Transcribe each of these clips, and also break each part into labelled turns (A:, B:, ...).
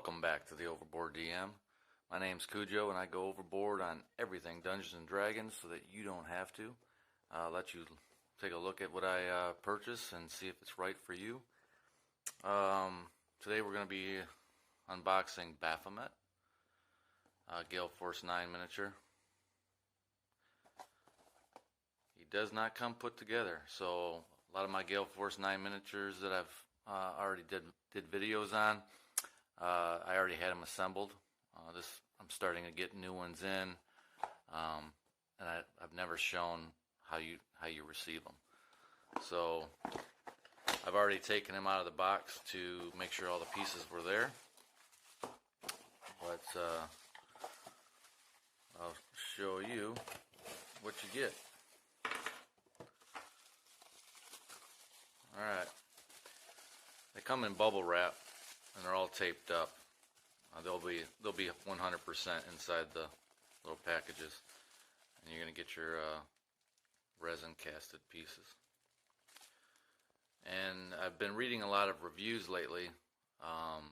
A: Welcome back to the Overboard DM. My name's Cujo, and I go overboard on everything Dungeons and Dragons so that you don't have to. I'll let you take a look at what I purchase and see if it's right for you. Today we're going to be unboxing Baphomet, Gale Force 9 miniature. He does not come put together, so a lot of my Gale Force 9 miniatures that I've already did videos on, I already had them assembled. I'm starting to get new ones in, and I've never shown how you receive them. So I've already taken them out of the box to make sure all the pieces were there. But I'll show you what you get. Alright, they come in bubble wrap and they're all taped up. They'll be 100% inside the little packages, and you're going to get your resin casted pieces. And I've been reading a lot of reviews lately on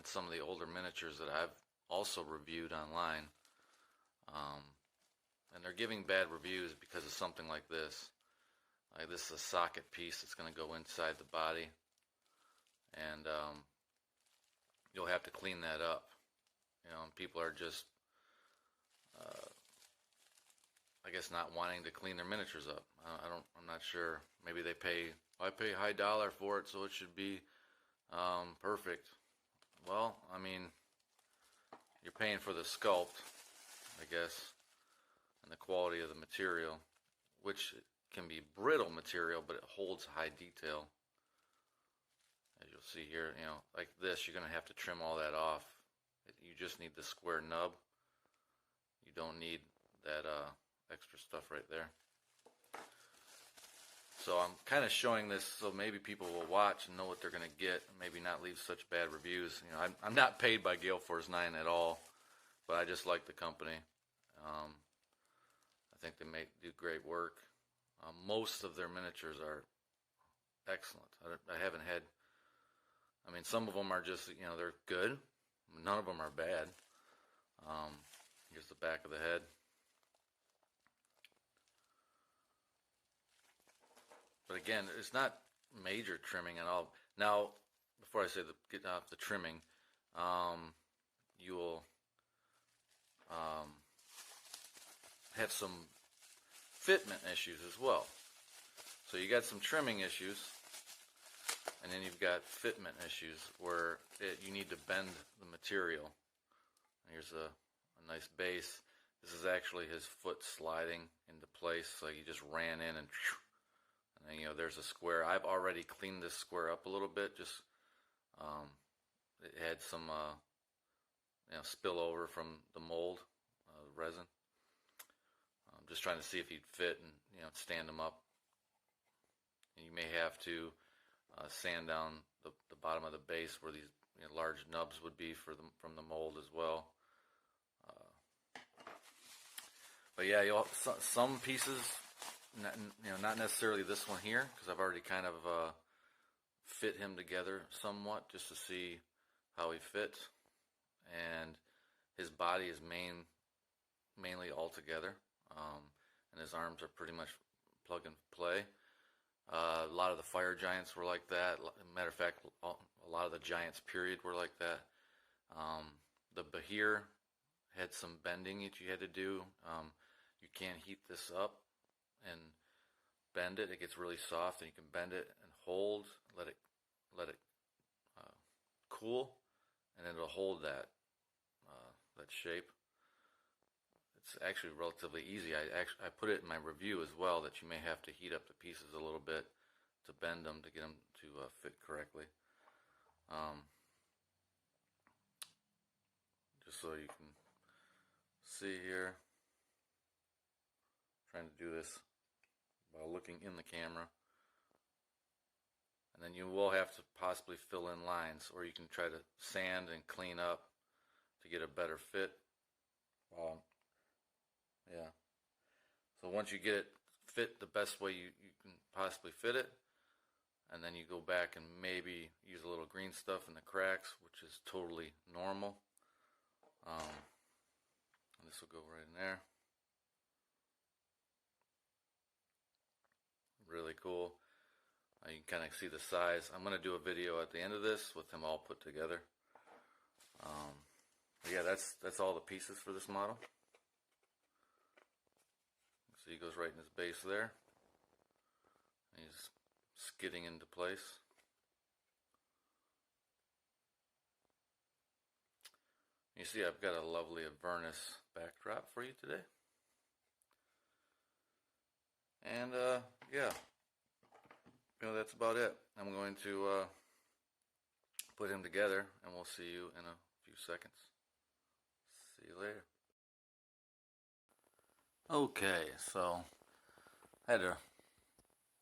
A: some of the older miniatures that I've also reviewed online, and they're giving bad reviews because of something like this. Like, this is a socket piece that's going to go inside the body, and you'll have to clean that up. You know, and people are just, I guess, not wanting to clean their miniatures up. I'm not sure. Maybe they pay. I pay high dollar for it, so it should be perfect. Well, I mean, you're paying for the sculpt, I guess, and the quality of the material, which can be brittle material, but it holds high detail. As you'll see here, you know, like this, you're going to have to trim all that off. You just need the square nub. You don't need that extra stuff right there. So I'm kind of showing this so maybe people will watch and know what they're going to get, and maybe not leave such bad reviews. You know, I'm not paid by Gale Force 9 at all, but I just like the company. I think they do great work. Most of their miniatures are excellent. I haven't had, I mean, some of them are just, you know, they're good. None of them are bad. Here's the back of the head. But again, it's not major trimming at all. Now, before I say get off the trimming, you will have some fitment issues as well. So you got some trimming issues, and then you've got fitment issues where you need to bend the material. Here's a nice base. This is actually his foot sliding into place, so he just ran in and then, you know, there's a square. I've already cleaned this square up a little bit. Just it had some you know, spillover from the mold, resin. I'm just trying to see if he'd fit and, you know, stand him up. And you may have to sand down the bottom of the base where these, you know, large nubs would be from the mold as well. But yeah, some pieces, not necessarily this one here, because I've already kind of fit him together somewhat just to see how he fits, and his body is mainly all together, and his arms are pretty much plug and play. A lot of the fire giants were like that. Matter of fact, a lot of the giants period were like that. The Bahir had some bending that you had to do. You can't heat this up and bend it. It gets really soft, and you can bend it and hold, let it cool, and it'll hold that shape. It's actually relatively easy. I put it in my review as well that you may have to heat up the pieces a little bit to bend them to get them to fit correctly. Just so you can see here, I'm trying to do this while looking in the camera. And then you will have to possibly fill in lines, or you can try to sand and clean up to get a better fit. Yeah. So once you get it fit the best way you can possibly fit it, and then you go back and maybe use a little green stuff in the cracks, which is totally normal. And this will go right in there. Really cool. You can kind of see the size. I'm going to do a video at the end of this with them all put together. Yeah, that's all the pieces for this model. So he goes right in his base there. He's skidding into place. You see, I've got a lovely Avernus backdrop for you today. And yeah, that's about it. I'm going to put him together, and we'll see you in a few seconds. See you later. Okay, so I had to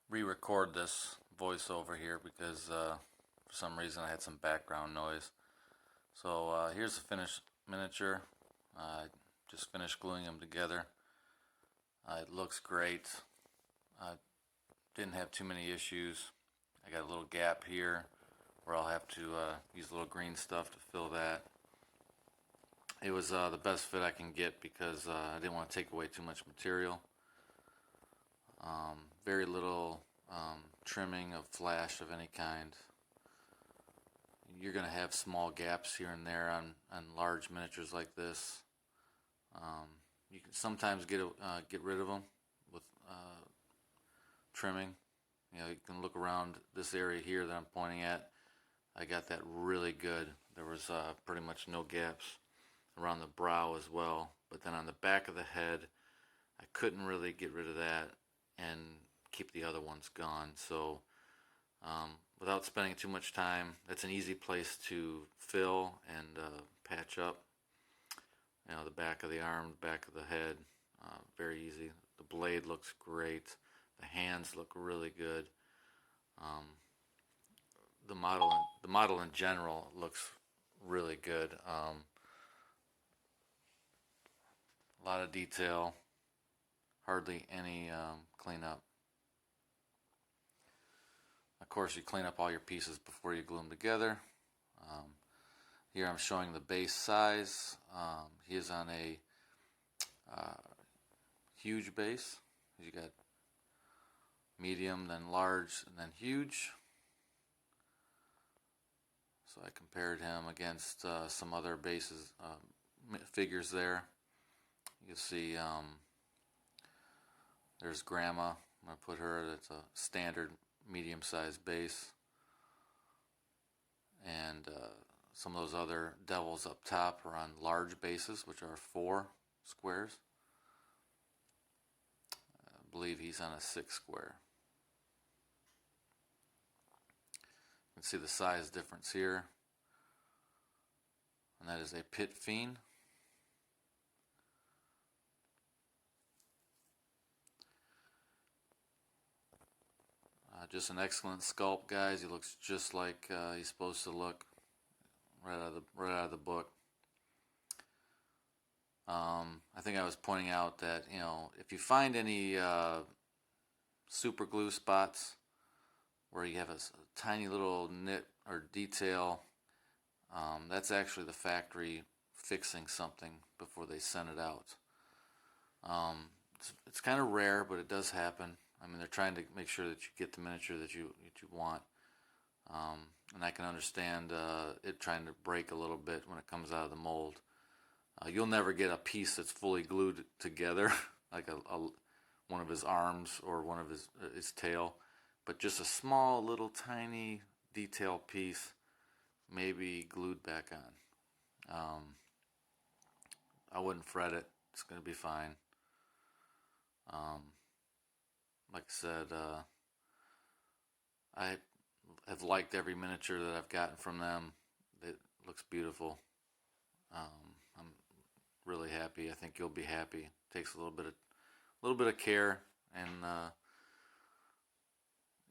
A: re-record this voiceover here because for some reason I had some background noise. So here's the finished miniature. I just finished gluing them together. It looks great. Didn't have too many issues. I got a little gap here where I'll have to use a little green stuff to fill that. It was the best fit I can get because I didn't want to take away too much material. Very little trimming of flash of any kind. You're going to have small gaps here and there on large miniatures like this. You can sometimes get rid of them with trimming. You can look around this area here that I'm pointing at. I got that really good. There was pretty much no gaps around the brow as well. But then on the back of the head, I couldn't really get rid of that and keep the other ones gone. So without spending too much time, that's an easy place to fill and patch up. The back of the arm, the back of the head, very easy. The blade looks great. The hands look really good. The model in general looks really good. A lot of detail, hardly any cleanup. Of course, you clean up all your pieces before you glue them together. Here I'm showing the base size. He is on a huge base. You got medium, then large, and then huge. So I compared him against some other bases, figures there. You can see there's Grandma. I'm going to put her at a standard medium-sized base. And some of those other devils up top are on large bases, which are 4 squares. I believe he's on a 6 square. You can see the size difference here. And that is a Pit Fiend. Just an excellent sculpt, guys. He looks just like he's supposed to look right out of the book. I think I was pointing out that if you find any super glue spots where you have a tiny little nit or detail, that's actually the factory fixing something before they send it out. It's kind of rare, but it does happen. I mean, they're trying to make sure that you get the miniature that you want. And I can understand it trying to break a little bit when it comes out of the mold. You'll never get a piece that's fully glued together, like one of his arms or one of his tail, but just a small little tiny detail piece may be glued back on. I wouldn't fret it. It's going to be fine. Like I said, I have liked every miniature that I've gotten from them. It looks beautiful. I'm really happy. I think you'll be happy. It takes a little bit of care, and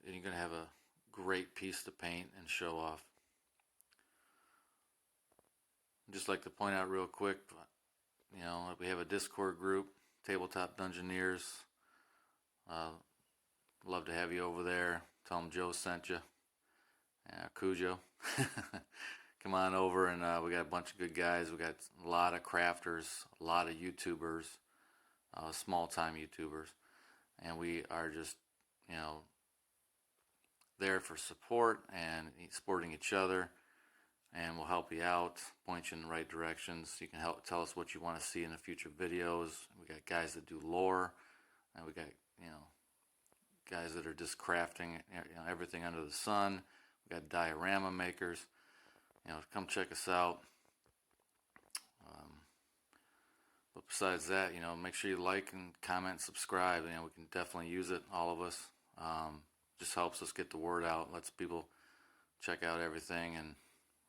A: you're going to have a great piece to paint and show off. I'd just like to point out real quick, we have a Discord group, Tabletop Dungeoneers. Love to have you over there. tell them Joe sent you. Cujo. Come on over, and we got a bunch of good guys. We got a lot of crafters, a lot of YouTubers, small-time YouTubers, and we are just, there for support and supporting each other, and we'll help you out, point you in the right directions. You can help tell us what you want to see in the future videos. We got guys that do lore, and we got guys that are just crafting everything under the sun. We got diorama makers. Come check us out. But besides that, make sure you like and comment and subscribe. We can definitely use it, all of us. Just helps us get the word out, lets people check out everything, and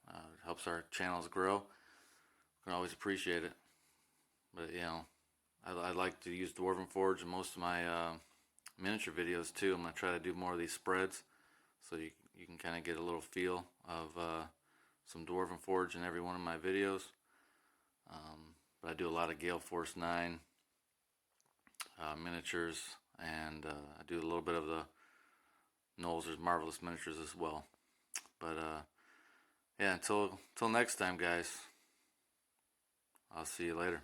A: it helps our channels grow. We can always appreciate it. But I like to use Dwarven Forge in most of my miniature videos too. I'm going to try to do more of these spreads, so you can kind of get a little feel of some Dwarven Forge in every one of my videos. But I do a lot of Gale Force 9 miniatures, and I do a little bit of the Knowles' Marvelous Miniatures as well. But yeah, until next time, guys, I'll see you later.